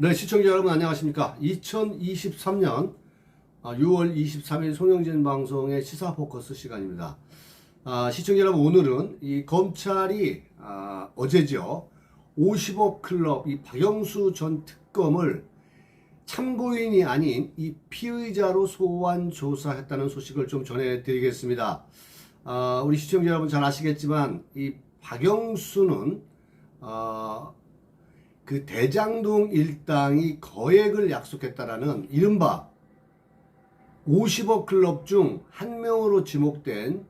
네, 시청자 여러분 안녕하십니까. 2023년 6월 23일 송영진 방송의 시사 포커스 시간입니다. 시청자 여러분, 오늘은 이 검찰이 어제죠, 50억 클럽 이 박영수 전 특검을 참고인이 아닌 이 피의자로 소환 조사했다는 소식을 좀 전해드리겠습니다. 우리 시청자 여러분 잘 아시겠지만 이 박영수는 그 대장동 일당이 거액을 약속했다라는 이른바 50억 클럽 중 한 명으로 지목된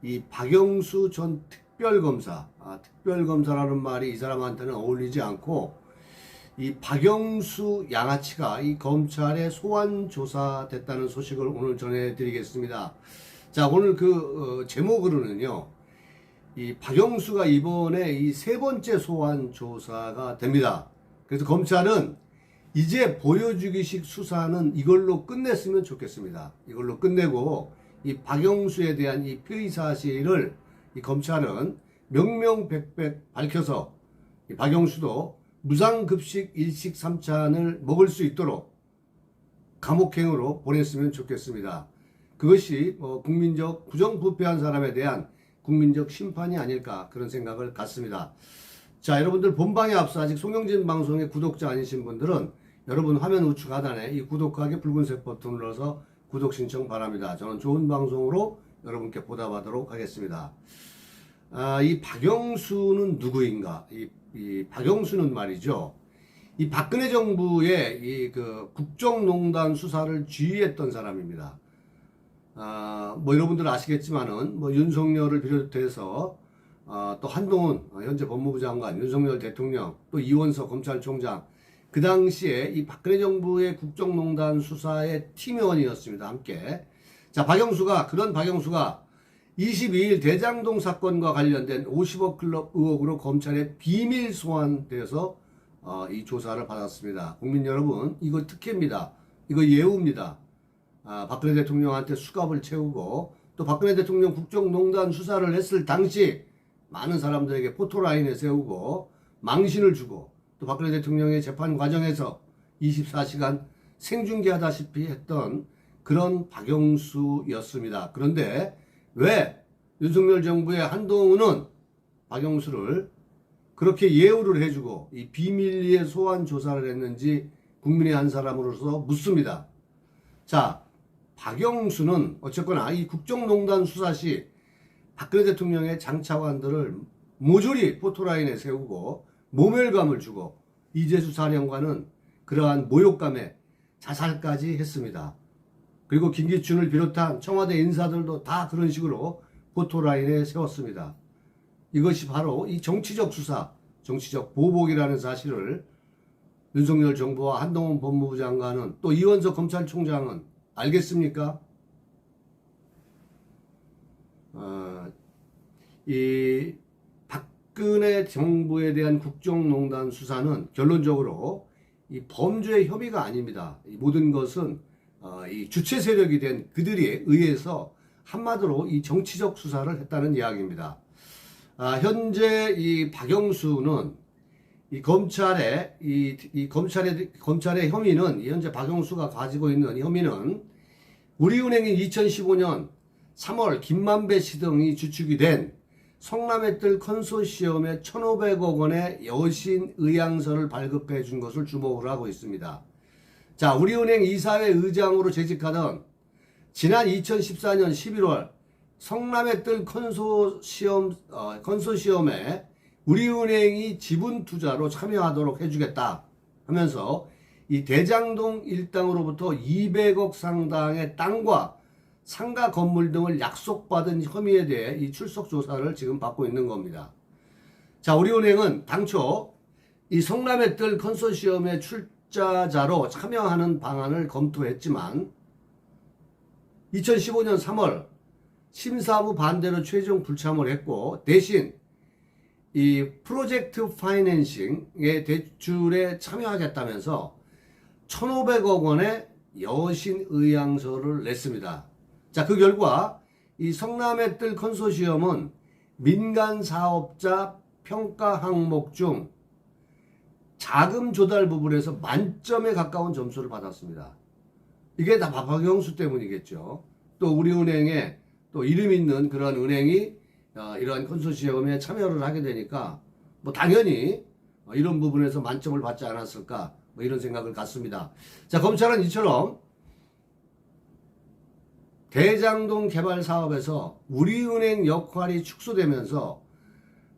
이 박영수 전 특별검사, 특별검사라는 말이 이 사람한테는 어울리지 않고, 이 박영수 양아치가 이 검찰에 소환 조사됐다는 소식을 오늘 전해드리겠습니다. 자, 오늘 그 제목으로는요, 이 박영수가 이번에 이 세 번째 소환 조사가 됩니다. 그래서 검찰은 이제 보여주기식 수사는 이걸로 끝냈으면 좋겠습니다. 이걸로 끝내고 이 박영수에 대한 이 피의 사실을 이 검찰은 명명백백 밝혀서 이 박영수도 무상급식 일식 3찬을 먹을 수 있도록 감옥행으로 보냈으면 좋겠습니다. 그것이 국민적 부정부패한 사람에 대한 국민적 심판이 아닐까, 그런 생각을 갖습니다. 자, 여러분들 본방에 앞서 아직 송영진 방송의 구독자 아니신 분들은 여러분 화면 우측 하단에 이 구독하기 붉은색 버튼 눌러서 구독 신청 바랍니다. 저는 좋은 방송으로 여러분께 보답하도록 하겠습니다. 이 박영수는 누구인가? 이 박영수는 말이죠, 이 박근혜 정부의 이 그 국정농단 수사를 지휘했던 사람입니다. 여러분들 아시겠지만은 윤석열을 비롯해서 또 한동훈 현재 법무부 장관, 윤석열 대통령, 또 이원석 검찰총장, 그 당시에 이 박근혜 정부의 국정농단 수사의 팀원이었습니다. 함께. 자, 그런 박영수가 22일 대장동 사건과 관련된 50억 클럽 의혹으로 검찰에 비밀 소환돼서 이 조사를 받았습니다. 국민 여러분, 이거 특혜입니다. 이거 예우입니다. 박근혜 대통령한테 수갑을 채우고, 또 박근혜 대통령 국정농단 수사를 했을 당시 많은 사람들에게 포토라인에 세우고 망신을 주고, 또 박근혜 대통령의 재판 과정에서 24시간 생중계하다시피 했던 그런 박영수였습니다. 그런데 왜 윤석열 정부의 한동훈은 박영수를 그렇게 예우를 해주고 이 비밀리에 소환 조사를 했는지 국민의 한 사람으로서 묻습니다. 자, 박영수는 어쨌거나 이 국정농단 수사 시 박근혜 대통령의 장차관들을 모조리 포토라인에 세우고 모멸감을 주고, 이재수 사령관은 그러한 모욕감에 자살까지 했습니다. 그리고 김기춘을 비롯한 청와대 인사들도 다 그런 식으로 포토라인에 세웠습니다. 이것이 바로 이 정치적 수사, 정치적 보복이라는 사실을 윤석열 정부와 한동훈 법무부 장관은, 또 이원석 검찰총장은 알겠습니까? 이 박근혜 정부에 대한 국정농단 수사는 결론적으로 이 범죄의 혐의가 아닙니다. 이 모든 것은 이 주체 세력이 된 그들에 의해서 한마디로 이 정치적 수사를 했다는 이야기입니다. 현재 이 박영수는 이 검찰의 혐의는, 현재 박영수가 가지고 있는 혐의는 우리은행이 2015년 3월 김만배 씨 등이 주축이 된 성남의뜰 컨소시엄에 1,500억 원의 여신 의향서를 발급해 준 것을 주목을 하고 있습니다. 자, 우리은행 이사회 의장으로 재직하던 지난 2014년 11월 성남의뜰 컨소시엄에 우리은행이 지분 투자로 참여하도록 해주겠다 하면서 이 대장동 일당으로부터 200억 상당의 땅과 상가 건물 등을 약속받은 혐의에 대해 이 출석 조사를 지금 받고 있는 겁니다. 자, 우리은행은 당초 이 성남의뜰 컨소시엄의 출자자로 참여하는 방안을 검토했지만 2015년 3월 심사부 반대로 최종 불참을 했고, 대신 이 프로젝트 파이낸싱의 대출에 참여하겠다면서 1,500억 원의 여신 의향서를 냈습니다. 자, 그 결과 이 성남의 뜰 컨소시엄은 민간 사업자 평가 항목 중 자금 조달 부분에서 만점에 가까운 점수를 받았습니다. 이게 다 박영수 때문이겠죠. 또 우리은행에 또 이름 있는 그런 은행이 이러한 컨소시엄에 참여를 하게 되니까 뭐 당연히 이런 부분에서 만점을 받지 않았을까 뭐 이런 생각을 갖습니다. 자, 검찰은 이처럼 대장동 개발 사업에서 우리은행 역할이 축소되면서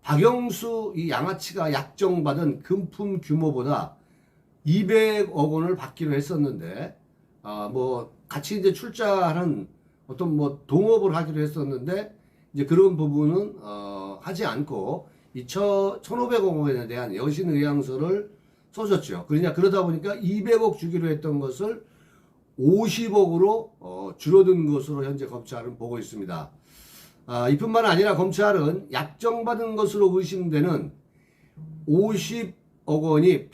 박영수 이 양아치가 약정받은 금품 규모보다 200억 원을 받기로 했었는데, 뭐 같이 이제 출자하는 어떤 뭐 동업을 하기로 했었는데, 이제 그런 부분은 하지 않고 이 1,500억 원에 대한 여신 의향서를 써줬죠. 그러다 보니까 200억 주기로 했던 것을 50억으로 줄어든 것으로 현재 검찰은 보고 있습니다. 이뿐만 아니라 검찰은 약정받은 것으로 의심되는 50억 원이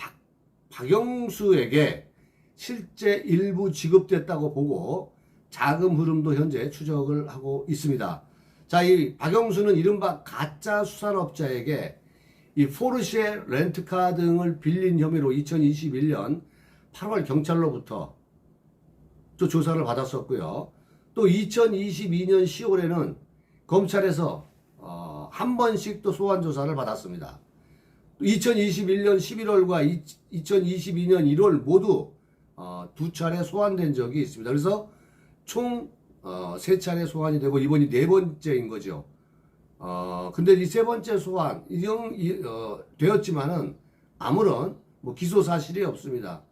박영수에게 실제 일부 지급됐다고 보고 자금 흐름도 현재 추적을 하고 있습니다. 자, 이 박영수는 이른바 가짜 수산업자에게 이 포르쉐 렌트카 등을 빌린 혐의로 2021년 8월 경찰로부터 또 조사를 받았었고요. 또 2022년 10월에는 검찰에서 한 번씩 또 소환 조사를 받았습니다. 2021년 11월과 2022년 1월 모두 두 차례 소환된 적이 있습니다. 그래서 총 세 차례 소환이 되고 이번이 네 번째인 거죠. 근데 이 세 번째 소환 되었지만은 아무런 뭐 기소 사실이 없습니다.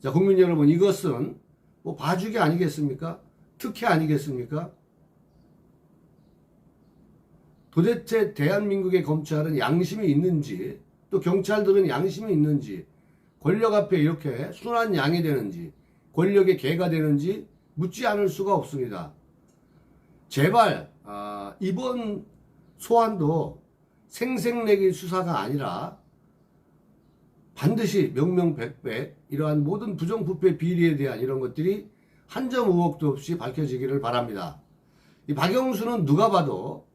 자, 국민 여러분, 이것은 뭐 봐주기 아니겠습니까? 특혜 아니겠습니까? 도대체 대한민국의 검찰은 양심이 있는지, 또 경찰들은 양심이 있는지, 권력 앞에 이렇게 순한 양이 되는지, 권력의 개가 되는지 묻지 않을 수가 없습니다. 제발 이번 소환도 생색내기 수사가 아니라 반드시 명명백백 이러한 모든 부정부패 비리에 대한 이런 것들이 한 점 의혹도 없이 밝혀지기를 바랍니다. 이 박영수는 누가 봐도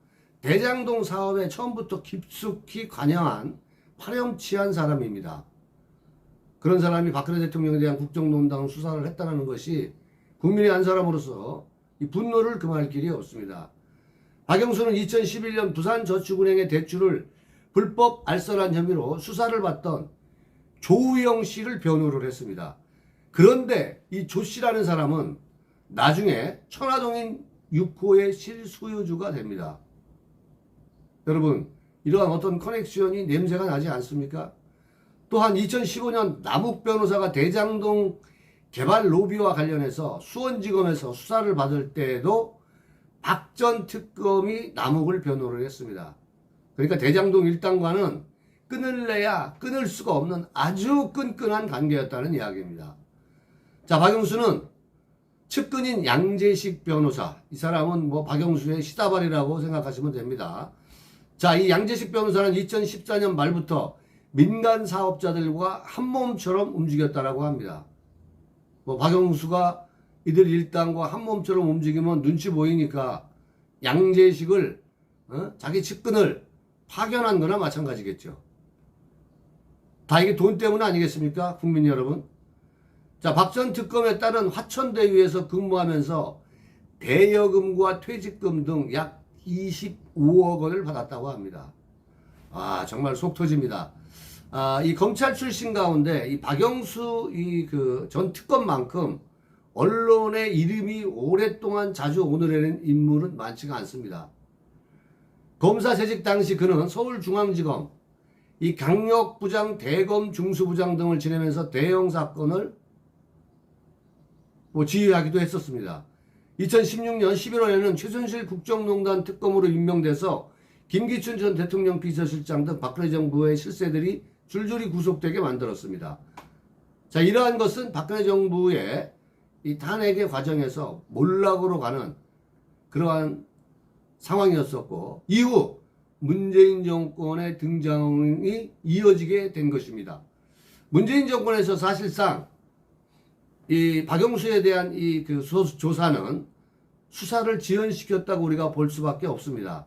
대장동 사업에 처음부터 깊숙이 관여한 파렴치한 사람입니다. 그런 사람이 박근혜 대통령에 대한 국정농단 수사를 했다는 것이 국민의 한 사람으로서 이 분노를 금할 길이 없습니다. 박영수는 2011년 부산저축은행의 대출을 불법 알선한 혐의로 수사를 받던 조우영 씨를 변호를 했습니다. 그런데 이 조 씨라는 사람은 나중에 천화동인 6호의 실소유주가 됩니다. 여러분, 이러한 어떤 커넥션이 냄새가 나지 않습니까? 또한 2015년 남욱 변호사가 대장동 개발 로비와 관련해서 수원지검에서 수사를 받을 때에도 박 전 특검이 남욱을 변호를 했습니다. 그러니까 대장동 일당과는 끊을래야 끊을 수가 없는 아주 끈끈한 관계였다는 이야기입니다. 자, 박영수는 측근인 양재식 변호사, 이 사람은 뭐 박영수의 시다발이라고 생각하시면 됩니다. 자, 이 양재식 변호사는 2014년 말부터 민간 사업자들과 한 몸처럼 움직였다라고 합니다. 뭐 박영수가 이들 일당과 한 몸처럼 움직이면 눈치 보이니까 양재식을 자기 측근을 파견한 거나 마찬가지겠죠. 다 이게 돈 때문 아니겠습니까? 국민 여러분. 자, 박 전 특검에 따른 화천대유에서 근무하면서 대여금과 퇴직금 등 약 25억 원을 받았다고 합니다. 정말 속 터집니다. 이 검찰 출신 가운데 이 박영수 전 특검만큼 언론의 이름이 오랫동안 자주 오르내린 인물은 많지가 않습니다. 검사 재직 당시 그는 서울중앙지검 이 강력부장, 대검, 중수부장 등을 지내면서 대형 사건을 지휘하기도 했었습니다. 2016년 11월에는 최순실 국정농단 특검으로 임명돼서 김기춘 전 대통령 비서실장 등 박근혜 정부의 실세들이 줄줄이 구속되게 만들었습니다. 자, 이러한 것은 박근혜 정부의 이 탄핵의 과정에서 몰락으로 가는 그러한 상황이었었고, 이후 문재인 정권의 등장이 이어지게 된 것입니다. 문재인 정권에서 사실상 이 박영수에 대한 이 그 조사는 수사를 지연시켰다고 우리가 볼 수밖에 없습니다.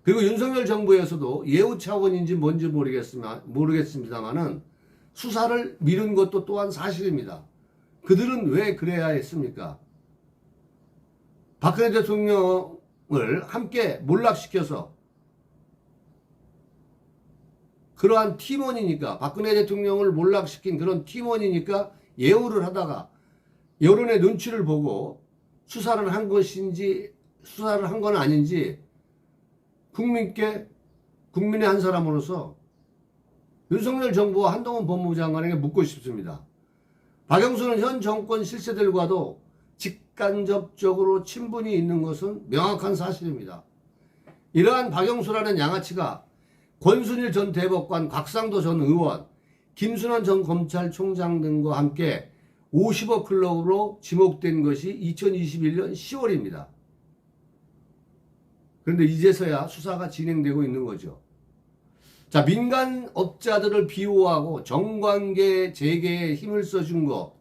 그리고 윤석열 정부에서도 예우 차원인지 뭔지 모르겠습니다만은 수사를 미룬 것도 또한 사실입니다. 그들은 왜 그래야 했습니까? 박근혜 대통령을 함께 몰락시켜서 그러한 팀원이니까, 박근혜 대통령을 몰락시킨 그런 팀원이니까 예우를 하다가 여론의 눈치를 보고 수사를 한 것인지 수사를 한 건 아닌지 국민의 한 사람으로서 윤석열 정부와 한동훈 법무부 장관에게 묻고 싶습니다. 박영수는 현 정권 실세들과도 직간접적으로 친분이 있는 것은 명확한 사실입니다. 이러한 박영수라는 양아치가 권순일 전 대법관, 곽상도 전 의원, 김순환 전 검찰총장 등과 함께 50억 클럽으로 지목된 것이 2021년 10월입니다. 그런데 이제서야 수사가 진행되고 있는 거죠. 자, 민간 업자들을 비호하고 정관계 재개에 힘을 써준 것,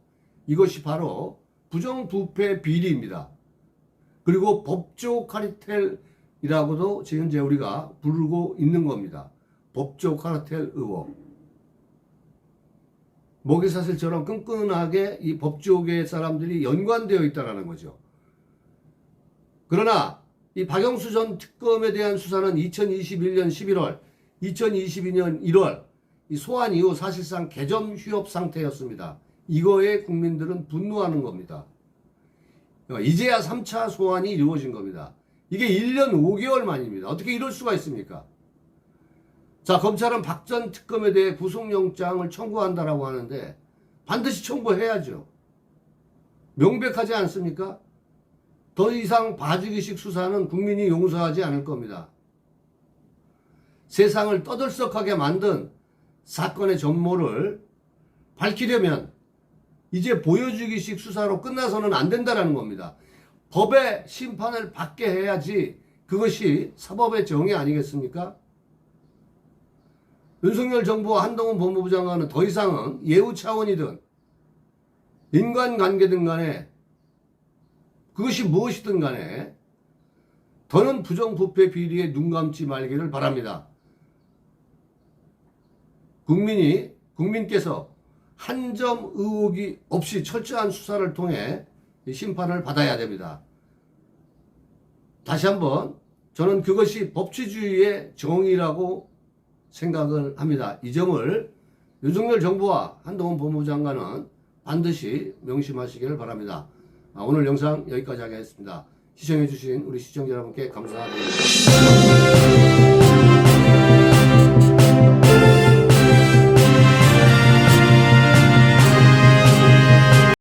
이것이 바로 부정부패 비리입니다. 그리고 법조 카르텔이라고도 지금 현재 우리가 부르고 있는 겁니다. 법조 카르텔 의혹. 먹이사슬처럼 끈끈하게 이 법조계 사람들이 연관되어 있다는 거죠. 그러나 이 박영수 전 특검에 대한 수사는 2021년 11월, 2022년 1월 이 소환 이후 사실상 개점 휴업 상태였습니다. 이거에 국민들은 분노하는 겁니다. 이제야 3차 소환이 이루어진 겁니다. 이게 1년 5개월 만입니다. 어떻게 이럴 수가 있습니까? 자, 검찰은 박 전 특검에 대해 구속영장을 청구한다라고 하는데 반드시 청구해야죠. 명백하지 않습니까? 더 이상 봐주기식 수사는 국민이 용서하지 않을 겁니다. 세상을 떠들썩하게 만든 사건의 전모를 밝히려면 이제 보여주기식 수사로 끝나서는 안 된다는 겁니다. 법의 심판을 받게 해야지 그것이 사법의 정의 아니겠습니까? 윤석열 정부와 한동훈 법무부 장관은 더 이상은 예우 차원이든 인간관계든 간에 그것이 무엇이든 간에 더는 부정부패 비리에 눈 감지 말기를 바랍니다. 국민께서 한 점 의혹이 없이 철저한 수사를 통해 심판을 받아야 됩니다. 다시 한번 저는 그것이 법치주의의 정의라고 생각을 합니다. 이 점을 윤석열 정부와 한동훈 법무부 장관은 반드시 명심하시기를 바랍니다. 오늘 영상 여기까지 하겠습니다. 시청해주신 우리 시청자 여러분께 감사드립니다.